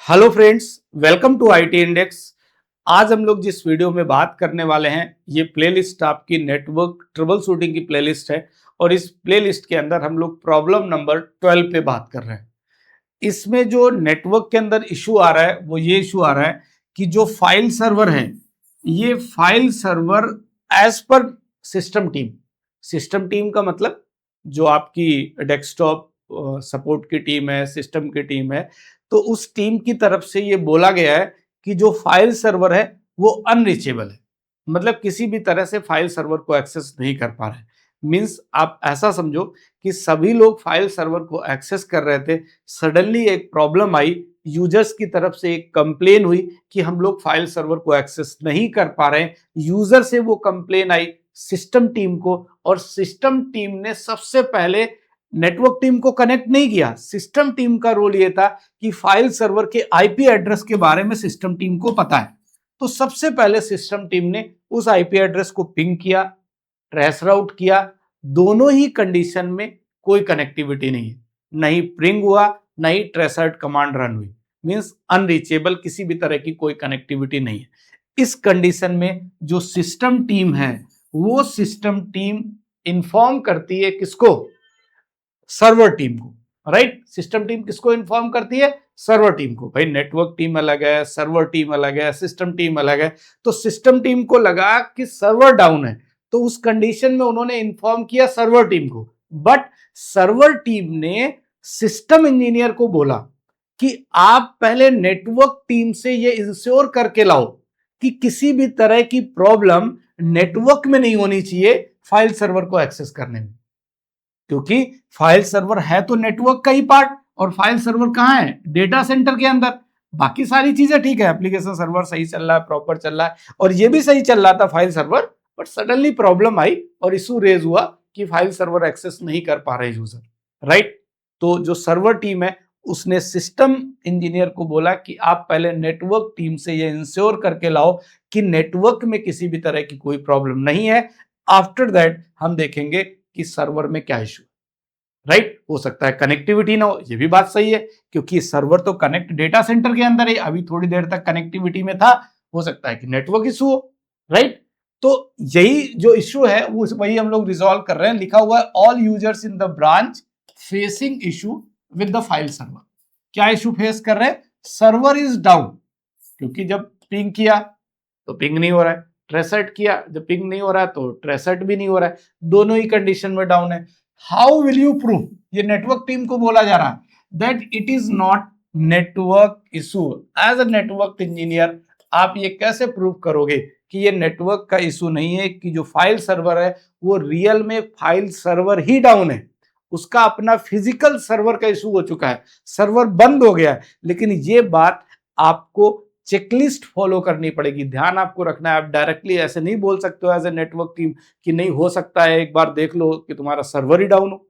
Hello friends, welcome to IT index. आज हम लोग जिस वीडियो में बात करने वाले हैं ये प्लेलिस्ट आपकी नेटवर्क ट्रबल शूटिंग की प्लेलिस्ट है और इस प्लेलिस्ट के अंदर हम लोग प्रॉब्लम नंबर 12 पे बात कर रहे हैं। इसमें जो नेटवर्क के अंदर इशू आ रहा है वो ये इशू आ रहा है कि जो फाइल सर्वर है ये file server as per system team का मतलब जो आपकी डेस्कटॉप सपोर्ट की टीम है, सिस्टम की टीम है, तो उस टीम की तरफ से ये बोला गया है कि जो फाइल सर्वर है वो अनरीचेबल है। मतलब किसी भी तरह से फाइल सर्वर को एक्सेस नहीं कर पा रहे। मीन्स आप ऐसा समझो कि सभी लोग फाइल सर्वर को एक्सेस कर रहे थे, सडनली एक प्रॉब्लम आई, यूजर्स की तरफ से एक कंप्लेन हुई कि हम लोग फाइल सर्वर को एक्सेस नहीं कर पा रहे हैं। यूजर से वो कंप्लेन आई सिस्टम टीम को और सिस्टम टीम ने सबसे पहले नेटवर्क टीम को कनेक्ट नहीं किया। सिस्टम टीम का रोल ये था कि फाइल सर्वर के आईपी एड्रेस के बारे में सिस्टम टीम को पता है, तो सबसे पहले सिस्टम टीम ने उस आईपी एड्रेस को पिंग किया, ट्रेस राउट किया। दोनों ही कंडीशन में कोई कनेक्टिविटी नहीं है, नहीं पिंग हुआ नहीं ट्रेस आउट कमांड रन हुई, मींस अनरीचेबल, किसी भी तरह की कोई कनेक्टिविटी नहीं है। इस कंडीशन में जो सिस्टम टीम है वो सिस्टम टीम इंफॉर्म करती है किसको? सर्वर टीम को। राइट, सिस्टम टीम किसको इन्फॉर्म करती है? सर्वर टीम को। भाई नेटवर्क टीम अलग है, सर्वर टीम अलग है, सिस्टम टीम अलग है। तो सिस्टम टीम को लगा कि सर्वर डाउन है, तो उस कंडीशन में उन्होंने इन्फॉर्म किया सर्वर टीम को। बट सर्वर टीम ने सिस्टम इंजीनियर को बोला कि आप पहले नेटवर्क टीम से ये इंश्योर करके लाओ कि किसी भी तरह की प्रॉब्लम नेटवर्क में नहीं होनी चाहिए फाइल सर्वर को एक्सेस करने में, क्योंकि फाइल सर्वर है तो नेटवर्क का ही पार्ट, और फाइल सर्वर कहां है? डेटा सेंटर के अंदर। बाकी सारी चीजें ठीक है, एप्लीकेशन सर्वर सही चल रहा है, प्रॉपर चल रहा है, और ये भी सही चल रहा था file server, but suddenly problem आई और इशू रेज हुआ कि फाइल सर्वर एक्सेस नहीं कर पा रहे यूजर। राइट, तो जो सर्वर टीम है उसने सिस्टम इंजीनियर को बोला कि आप पहले नेटवर्क टीम से ये इंश्योर करके लाओ कि नेटवर्क में किसी भी तरह की कोई प्रॉब्लम नहीं है। आफ्टर दैट हम देखेंगे कि सर्वर में क्या इशू। राइट, हो सकता है कनेक्टिविटी ना हो, ये भी बात सही है, क्योंकि सर्वर तो कनेक्ट डेटा सेंटर के अंदर है, अभी थोड़ी देर तक कनेक्टिविटी में था, हो सकता है कि नेटवर्क इशू हो। राइट, तो यही जो इशू है वो वही हम लोग रिजॉल्व कर रहे हैं। लिखा हुआ है all users in the branch facing issue with the file server. क्या इशू फेस कर रहे हैं? सर्वर इज डाउन, क्योंकि जब पिंग किया तो पिंग नहीं हो रहा है, ट्रेसेट किया जब पिंग नहीं हो रहा है तो ट्रेसेट भी नहीं हो रहा है, दोनों ही कंडीशन में डाउन है। How will you prove? ये नेटवर्क टीम को बोला जा रहा है that it is not network issue. As a network engineer आप ये कैसे प्रूव करोगे कि ये नेटवर्क का इशू नहीं है, कि जो फाइल सर्वर है वो रियल में फाइल सर्वर ही डाउन है, उसका अपना फिजिकल सर्वर का इशू हो चुका है, सर्वर बंद हो गया है। लेकिन ये बात आपको चेकलिस्ट फॉलो करनी पड़ेगी, ध्यान आपको रखना है। आप डायरेक्टली ऐसे नहीं बोल सकते हो एज ए नेटवर्क टीम कि नहीं हो सकता है, एक बार देख लो कि तुम्हारा सर्वर ही डाउन हो।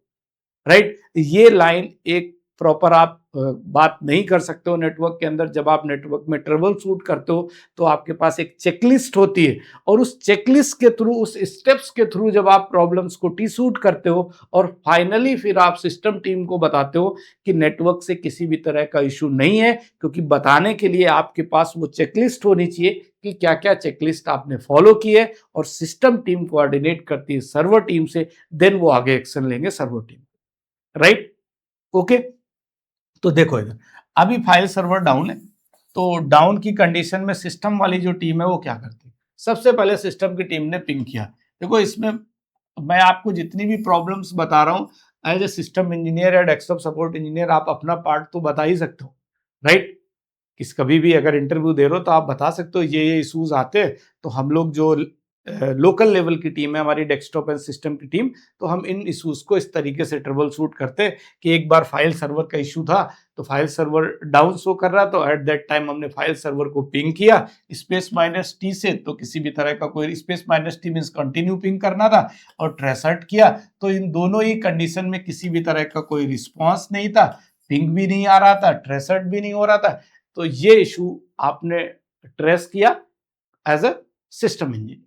राइट, ये लाइन एक प्रॉपर आप बात नहीं कर सकते हो नेटवर्क के अंदर। जब आप नेटवर्क में ट्रबल शूट करते हो तो आपके पास एक चेकलिस्ट होती है, और उस चेकलिस्ट के थ्रू, उस स्टेप्स के थ्रू जब आप प्रॉब्लम्स को टी शूट करते हो और फाइनली फिर आप सिस्टम टीम को बताते हो कि नेटवर्क से किसी भी तरह का इशू नहीं है, क्योंकि बताने के लिए आपके पास वो चेकलिस्ट होनी चाहिए कि क्या क्या चेकलिस्ट आपने फॉलो की है, और सिस्टम टीम कोऑर्डिनेट करती है सर्वर टीम से, देन वो आगे एक्शन लेंगे सर्वर टीम। Right, okay. तो देखो इधर अभी फाइल सर्वर डाउन है, तो डाउन की कंडीशन में सिस्टम वाली जो टीम है वो क्या करती है? सबसे पहले सिस्टम की टीम ने पिंग किया। देखो इसमें मैं आपको जितनी भी प्रॉब्लम्स बता रहा हूं एज ए सिस्टम इंजीनियर या डेस्कटॉप सपोर्ट इंजीनियर, आप अपना पार्ट तो बता ही सकते हो। राइट, किस कभी भी अगर इंटरव्यू दे रहे हो तो आप बता सकते हो ये इश्यूज आते हैं, तो हम लोग जो लोकल लेवल की टीम है हमारी डेस्कटॉप एंड सिस्टम की टीम, तो हम इन इश्यूज को इस तरीके से ट्रबल शूट करते हैं कि एक बार फाइल सर्वर का इशू था, तो फाइल सर्वर डाउन शो कर रहा, तो एट दैट टाइम हमने फाइल सर्वर को पिंग किया स्पेस माइनस टी से, तो किसी भी तरह का कोई space minus T means continue ping करना था, और ट्रेसर्ट किया तो इन दोनों ही कंडीशन में किसी भी तरह का कोई रिस्पॉन्स नहीं था, पिंग भी नहीं आ रहा था, ट्रेसर्ट भी नहीं हो रहा था। तो ये इशू आपने ट्रेस किया एज अ सिस्टम इंजीनियर,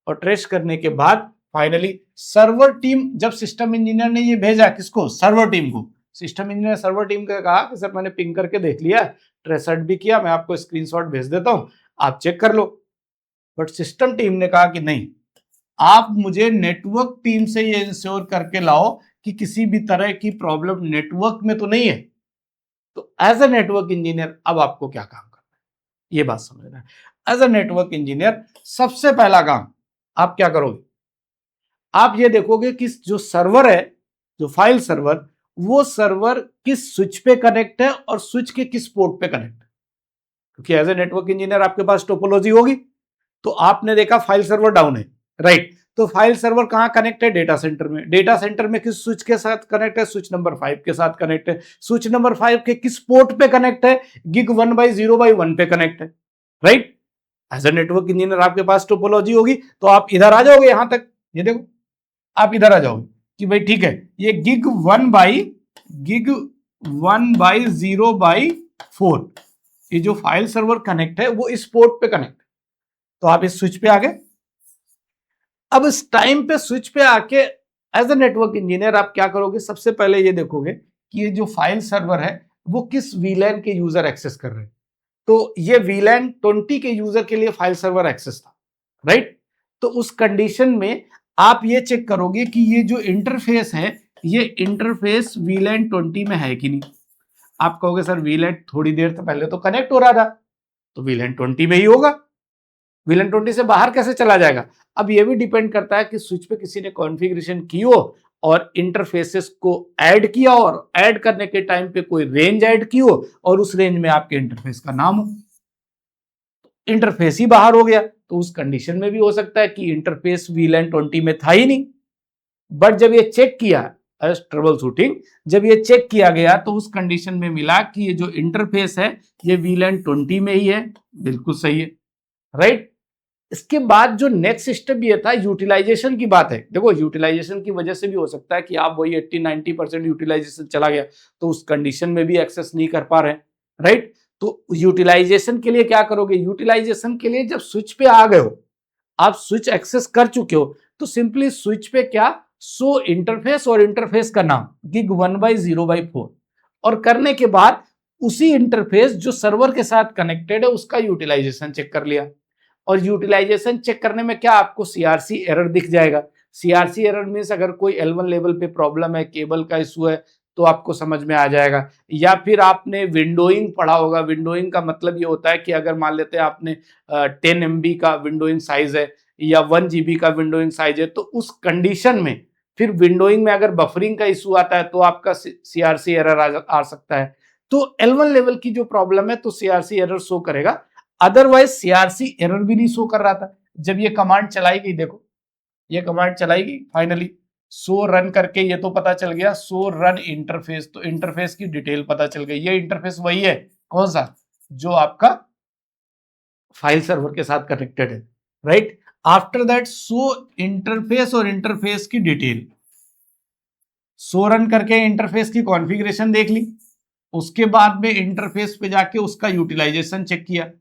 और ट्रेस करने के बाद फाइनली सर्वर टीम, जब सिस्टम इंजीनियर ने ये भेजा किसको? सर्वर टीम को। सिस्टम इंजीनियर सर्वर टीम को कहा कि सर मैंने पिंग करके देख लिया, ट्रेसर्ट भी किया, मैं आपको स्क्रीनशॉट भेज देता हूं, आप चेक कर लो। बट सिस्टम टीम ने कहा कि नहीं, आप मुझे नेटवर्क टीम से ये इंश्योर करके लाओ कि किसी भी तरह की प्रॉब्लम नेटवर्क में तो नहीं है। तो एज ए नेटवर्क इंजीनियर अब आपको क्या काम करना है, ये बात समझना है। एज ए नेटवर्क इंजीनियर सबसे पहला काम आप क्या करोगे, आप ये देखोगे कि जो सर्वर है, जो फाइल सर्वर, वो सर्वर किस स्विच पे कनेक्ट है और स्विच के किस पोर्ट पे कनेक्ट है। क्योंकि एज ए नेटवर्क इंजीनियर आपके पास टोपोलॉजी होगी। तो आपने देखा फाइल सर्वर डाउन है, राइट, तो फाइल सर्वर कहां कनेक्ट है, डेटा सेंटर में। डेटा सेंटर में किस स्विच के साथ कनेक्ट है, स्विच नंबर 5 के साथ कनेक्ट है। स्विच नंबर 5 के किस पोर्ट पे कनेक्ट है, गिग 1/0/1 पे कनेक्ट है, right. As a network engineer आपके पास टोपोलॉजी होगी, तो आप इधर आ जाओगे यहां तक, ये देखो आप इधर आ जाओगे कि भाई ठीक है, ये गिग 1/0/4, ये जो फाइल सर्वर कनेक्ट है वो इस पोर्ट पे कनेक्ट है। तो आप इस स्विच पे आ गए। अब इस टाइम पे स्विच पे आके एज ए नेटवर्क इंजीनियर आप क्या करोगे, सबसे पहले ये देखोगे कि ये जो फाइल सर्वर है वो किस वीलैन के यूजर एक्सेस कर रहे हैं। तो ये वीलैन 20 के यूजर के लिए फाइल सर्वर एक्सेस था, राइट। तो उस कंडीशन में आप ये चेक करोगे कि ये जो इंटरफेस है, ये इंटरफेस वीलैन 20 में है कि नहीं। आप कहोगे सर वीलैन थोड़ी देर से पहले तो कनेक्ट हो रहा था, तो वीलैन 20 में ही होगा, वीलन 20 से बाहर कैसे चला जाएगा। अब ये भी डिपेंड करता है कि स्विच पे किसी ने कॉन्फ़िगरेशन की हो और इंटरफेसेस को ऐड किया और ऐड करने के टाइम पे कोई रेंज ऐड की हो और उस रेंज में आपके इंटरफेस का नाम हो, इंटरफेस ही बाहर हो गया, तो उस कंडीशन में भी हो सकता है कि इंटरफेस वीलन 20 में था ही नहीं। बट जब ये चेक किया एज ट्रबल शूटिंग, जब ये चेक किया गया तो उस कंडीशन में मिला कि ये जो इंटरफेस है ये वीलन 20 में ही है, बिल्कुल सही है, राइट। इसके बाद जो नेक्स्ट स्टेप ये था, यूटिलाइजेशन की बात है। देखो यूटिलाइजेशन की वजह से भी हो सकता है कि आप वही 80-90% यूटिलाइजेशन चला गया, तो उस कंडीशन में भी एक्सेस नहीं कर पा रहे, राइट। तो यूटिलाइजेशन के लिए क्या करोगे, यूटिलाइजेशन के लिए जब स्विच पे आ गए हो, आप स्विच एक्सेस कर चुके हो, तो सिंपली स्विच पे क्या, सो इंटरफेस और इंटरफेस का नाम गिग 1/0/4 और करने के बाद उसी इंटरफेस जो सर्वर के साथ कनेक्टेड है उसका यूटिलाइजेशन चेक कर लिया। और यूटिलाइजेशन चेक करने में क्या आपको सीआरसी एरर दिख जाएगा। सीआरसी एरर मींस अगर कोई L1 लेवल पे प्रॉब्लम है, केबल का इशू है, तो आपको समझ में आ जाएगा। या फिर आपने विंडोइंग पढ़ा होगा, विंडोइंग का मतलब ये होता है कि अगर मान लेते हैं आपने 10 MB का विंडोइंग साइज है या 1 GB का विंडोइंग साइज है, तो उस कंडीशन में फिर विंडोइंग में अगर बफरिंग का इशू आता है तो आपका सीआरसी एरर आ सकता है। तो L1 लेवल की जो प्रॉब्लम है तो सीआरसी एरर शो करेगा, अदरवाइज सीआरसी एरर भी नहीं शो कर रहा था। जब ये कमांड चलाई गई, देखो ये कमांड चलाई गई, फाइनली शो रन करके ये तो पता चल गया शो रन इंटरफेस, तो इंटरफेस की डिटेल पता चल गई। ये इंटरफेस वही है, कौन सा, जो आपका फाइल सर्वर के साथ कनेक्टेड है, right. After that show interface और इंटरफेस की डिटेल, शो रन करके इंटरफेस की कॉन्फ़िगरेशन देख ली, उसके बाद में इंटरफेस पे जाके उसका यूटिलाइजेशन चेक किया।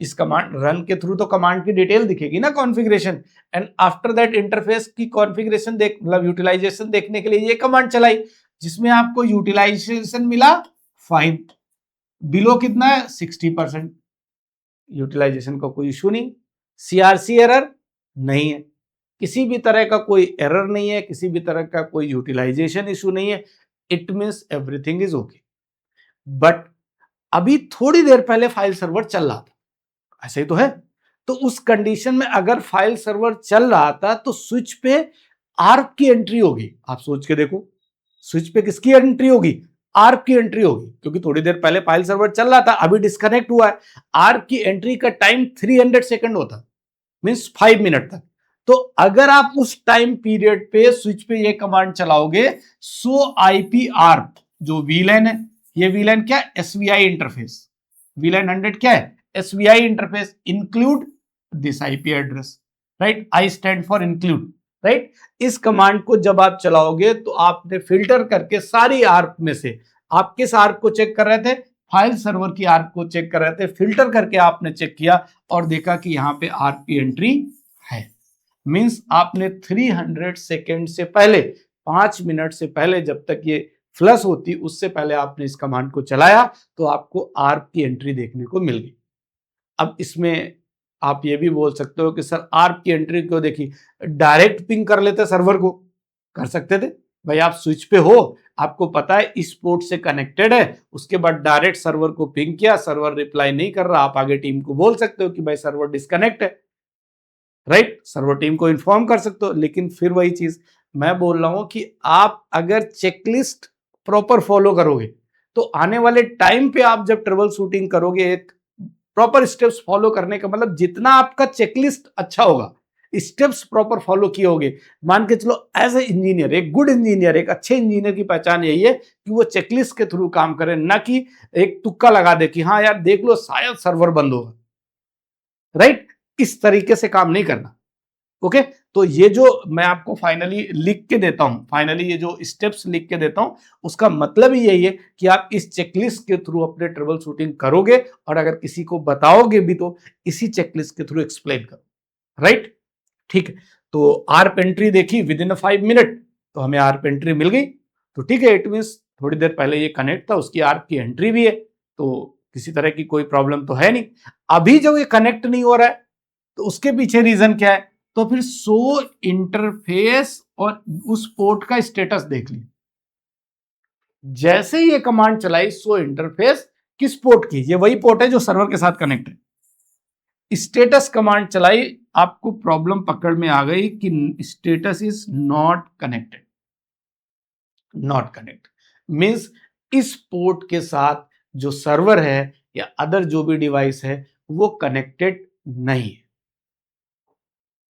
इस कमांड रन के थ्रू तो कमांड की डिटेल दिखेगी ना, configuration, and after that interface की कॉन्फ़िगरेशन देख, मतलब यूटिलाइजेशन देखने के लिए ये कमांड चलाई, जिसमें आपको यूटिलाइजेशन मिला 5, बिलो कितना है 60%। यूटिलाइजेशन का कोई इशू नहीं, सीआरसी एरर नहीं है, किसी भी तरह का कोई एरर नहीं है, किसी भी तरह का कोई यूटिलाइजेशन इशू नहीं है, it means everything is okay. But अभी थोड़ी देर पहले फाइल सर्वर चल रहा था, ऐसे ही तो है। तो उस कंडीशन में अगर फाइल सर्वर चल रहा था तो स्विच पे आर्क की एंट्री होगी। आप सोच के देखो, स्विच पे किसकी एंट्री होगी, आर्क की एंट्री होगी, क्योंकि थोड़ी देर पहले फाइल सर्वर चल रहा था, अभी डिस्कनेक्ट हुआ है। आर्क की एंट्री का टाइम 300 सेकंड होता, मींस 5 मिनट तक। तो अगर आप उस टाइम पीरियड पे स्विच पे ये कमांड चलाओगे, सो आईपी आर्क, जो वीलैन है, ये वीलैन क्या है, एसवीआई इंटरफेस, वीलैन 100 क्या है, SVI interface, include this IP address, right, I stand for include, right. इस कमांड को जब आप चलाओगे तो आपने फिल्टर करके सारी आर्क में से, आप किस आर्क को चेक कर रहे थे, फाइल सर्वर की आर्क को चेक कर रहे थे, फिल्टर करके आपने चेक किया और देखा कि यहां पे आर्क की एंट्री है। मींस आपने 300 सेकेंड से पहले, 5 मिनट से पहले, जब तक ये फ्लश होती उससे पहले आपने इस कमांड को चलाया तो आपको आर्प की एंट्री देखने को मिल गई। अब इसमें आप ये भी बोल सकते हो कि सर आर्प की एंट्री क्यों देखी, डायरेक्ट पिंग कर लेते सर्वर को, कर सकते थे भाई। आप स्विच पे हो, आपको पता है इस पोर्ट से कनेक्टेड है, उसके बाद डायरेक्ट सर्वर को पिंग किया, सर्वर रिप्लाई नहीं कर रहा, आप आगे टीम को बोल सकते हो कि भाई सर्वर डिस्कनेक्ट है, राइट, सर्वर टीम को इन्फॉर्म कर सकते हो। लेकिन फिर वही चीज मैं बोल रहा हूं कि आप अगर चेकलिस्ट प्रॉपर फॉलो करोगे तो आने वाले टाइम पे आप जब ट्रबल शूटिंग करोगे, एक प्रॉपर स्टेप्स फॉलो करने का मतलब जितना आपका चेकलिस्ट अच्छा होगा, स्टेप्स प्रॉपर फॉलो किए होगे, मान के चलो एज ए इंजीनियर, एक गुड इंजीनियर, एक अच्छे इंजीनियर की पहचान यही है कि वो चेकलिस्ट के थ्रू काम करे, ना कि एक तुक्का लगा दे कि हाँ यार देख लो शायद सर्वर बंद होगा, राइट। इस तरीके से काम नहीं करना। ओके, तो ये जो मैं आपको फाइनली लिख के देता हूं, फाइनली ये जो स्टेप्स लिख के देता हूं, उसका मतलब ही यही है कि आप इस चेकलिस्ट के थ्रू अपने ट्रबल शूटिंग करोगे, और अगर किसी को बताओगे भी तो इसी चेकलिस्ट के थ्रू एक्सप्लेन करो, राइट। ठीक है, तो आर्प एंट्री देखी विद इन 5 मिनट, तो हमें आर्प एंट्री मिल गई, तो ठीक है, इट मीन्स थोड़ी देर पहले ये कनेक्ट था, उसकी आर्प की एंट्री भी है, तो किसी तरह की कोई प्रॉब्लम तो है नहीं। अभी जब ये कनेक्ट नहीं हो रहा है तो उसके पीछे रीजन क्या है, तो फिर शो इंटरफेस और उस पोर्ट का स्टेटस देख लिया। जैसे ही ये कमांड चलाई शो इंटरफेस, किस पोर्ट की, ये वही पोर्ट है जो सर्वर के साथ कनेक्ट है, स्टेटस कमांड चलाई, आपको प्रॉब्लम पकड़ में आ गई कि status is not connected. Not connect means इस पोर्ट के साथ जो सर्वर है या अदर जो भी डिवाइस है वो कनेक्टेड नहीं है।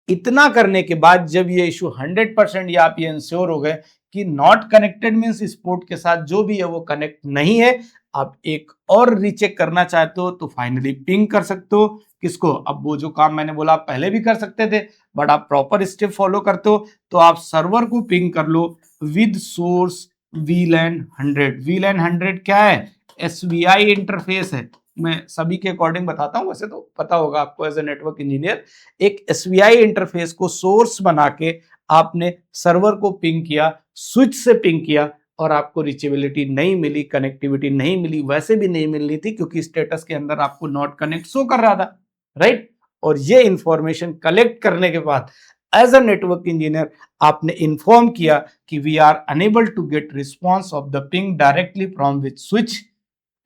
इतना करने के बाद जब ये इशू 100% या आप ये इंश्योर हो गए कि नॉट कनेक्टेड मींस इस पोर्ट के साथ जो भी है वो कनेक्ट नहीं है, आप एक और रीचेक करना चाहते हो तो फाइनली पिंग कर सकते हो। किसको, अब वो जो काम मैंने बोला आप पहले भी कर सकते थे, बट आप प्रॉपर स्टेप फॉलो करते हो, तो आप सर्वर को पिंग कर लो विद सोर्स VLAN 100। VLAN 100 क्या है, SVI इंटरफेस है। मैं सभी के अकॉर्डिंग बताता हूं, वैसे तो पता होगा आपको एज ए नेटवर्क इंजीनियर। एक SVI इंटरफेस को सोर्स बना के आपने सर्वर को पिंग किया, स्विच से पिंग किया, और आपको रीचेबिलिटी नहीं मिली, कनेक्टिविटी नहीं मिली, वैसे भी नहीं मिल रही थी क्योंकि स्टेटस के अंदर आपको नॉट कनेक्ट शो कर रहा था, राइट। और ये इंफॉर्मेशन कलेक्ट करने के बाद एज अ नेटवर्क इंजीनियर आपने इन्फॉर्म किया कि we are unable to get response of the ping directly from which switch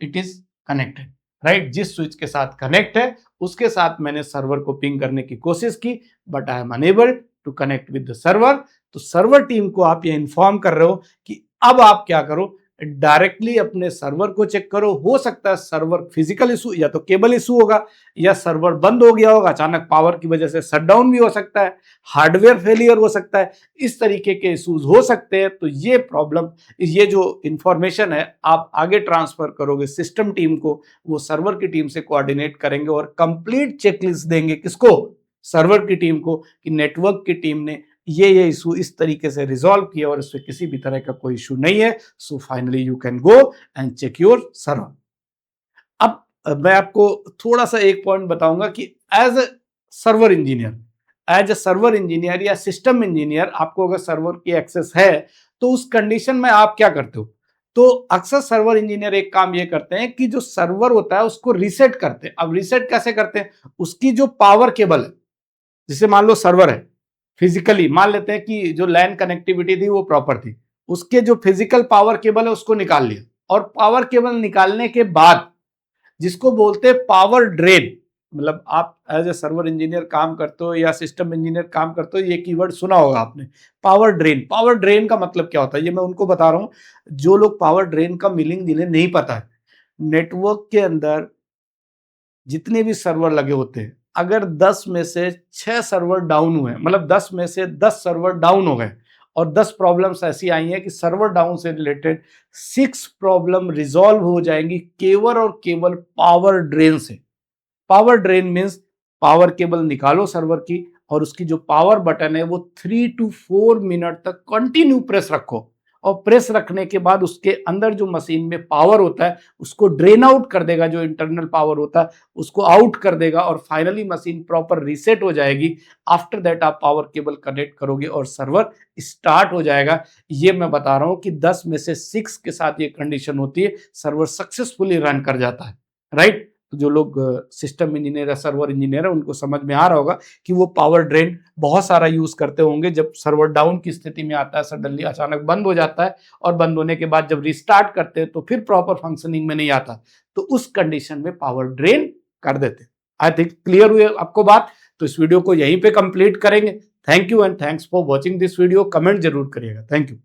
it is connected, right. जिस स्विच के साथ कनेक्ट है उसके साथ मैंने सर्वर को पिंग करने की कोशिश की, but I am unable to connect with the server. तो सर्वर टीम को आप ये इन्फॉर्म कर रहे हो कि अब आप क्या करो, डायरेक्टली अपने सर्वर को चेक करो। हो सकता है सर्वर फिजिकल इशू या तो केबल इशू होगा, या सर्वर बंद हो गया होगा, अचानक पावर की वजह से शटडाउन भी हो सकता है, हार्डवेयर फेलियर हो सकता है, इस तरीके के इश्यूज हो सकते हैं। तो ये प्रॉब्लम, ये जो इंफॉर्मेशन है आप आगे ट्रांसफर करोगे सिस्टम टीम को, वो सर्वर की टीम से कोऑर्डिनेट करेंगे और कंप्लीट चेकलिस्ट देंगे, किसको, सर्वर की टीम को, कि नेटवर्क की टीम ने ये इशू इस तरीके से रिजॉल्व किया और इसमें किसी भी तरह का कोई इशू नहीं है। So finally you can go and check your server. अब मैं आपको थोड़ा सा एक पॉइंट बताऊंगा कि as a server engineer, as a server engineer या सिस्टम इंजीनियर, आपको अगर सर्वर की एक्सेस है तो उस कंडीशन में आप क्या करते हो। तो अक्सर सर्वर इंजीनियर एक काम ये करते हैं कि जो सर्वर होता है उसको रीसेट करते हैं। अब रीसेट कैसे करते हैं, उसकी जो पावर केबल है, जैसे मान लो सर्वर है, फिजिकली मान लेते हैं कि जो लैन कनेक्टिविटी थी वो प्रॉपर थी, उसके जो फिजिकल पावर केबल है उसको निकाल लिया, और पावर केबल निकालने के बाद जिसको बोलते हैं पावर ड्रेन, मतलब आप एज ए सर्वर इंजीनियर काम करते हो या सिस्टम इंजीनियर काम करते हो, ये कीवर्ड सुना होगा आपने, पावर ड्रेन। पावर ड्रेन का मतलब क्या होता है ये मैं उनको बता रहा हूं जो लोग पावर ड्रेन का मीनिंग जिन्हें नहीं पता है। नेटवर्क के अंदर जितने भी सर्वर लगे होते हैं, अगर 10 में से 6 सर्वर डाउन हुए, मतलब 10 में से 10 सर्वर डाउन हो गए और 10 प्रॉब्लम्स ऐसी आई हैं कि सर्वर डाउन से रिलेटेड 6 प्रॉब्लम रिजॉल्व हो जाएंगी केवल और केवल पावर ड्रेन से। Power drain means power cable निकालो सर्वर की, और उसकी जो पावर बटन है वो 3 to 4 मिनट तक कंटिन्यू प्रेस रखो, और प्रेस रखने के बाद उसके अंदर जो मशीन में पावर होता है उसको ड्रेन आउट कर देगा, जो इंटरनल पावर होता है उसको आउट कर देगा और फाइनली मशीन प्रॉपर रीसेट हो जाएगी। आफ्टर दैट आप पावर केबल कनेक्ट करोगे और सर्वर स्टार्ट हो जाएगा। ये मैं बता रहा हूं कि 10 में से 6 के साथ ये कंडीशन होती है, सर्वर सक्सेसफुली रन कर जाता है, राइट। जो लोग सिस्टम इंजीनियर या सर्वर इंजीनियर है उनको समझ में आ रहा होगा कि वो पावर ड्रेन बहुत सारा यूज करते होंगे। जब सर्वर डाउन की स्थिति में आता है, सडनली अचानक बंद हो जाता है और बंद होने के बाद जब रिस्टार्ट करते हैं तो फिर प्रॉपर फंक्शनिंग में नहीं आता, तो उस कंडीशन में पावर ड्रेन कर देते। आई थिंक क्लियर हुई आपको बात। तो इस वीडियो को यहीं पे कंप्लीट करेंगे। Thank you and thanks for watching this video. Comment जरूर करिएगा। Thank you.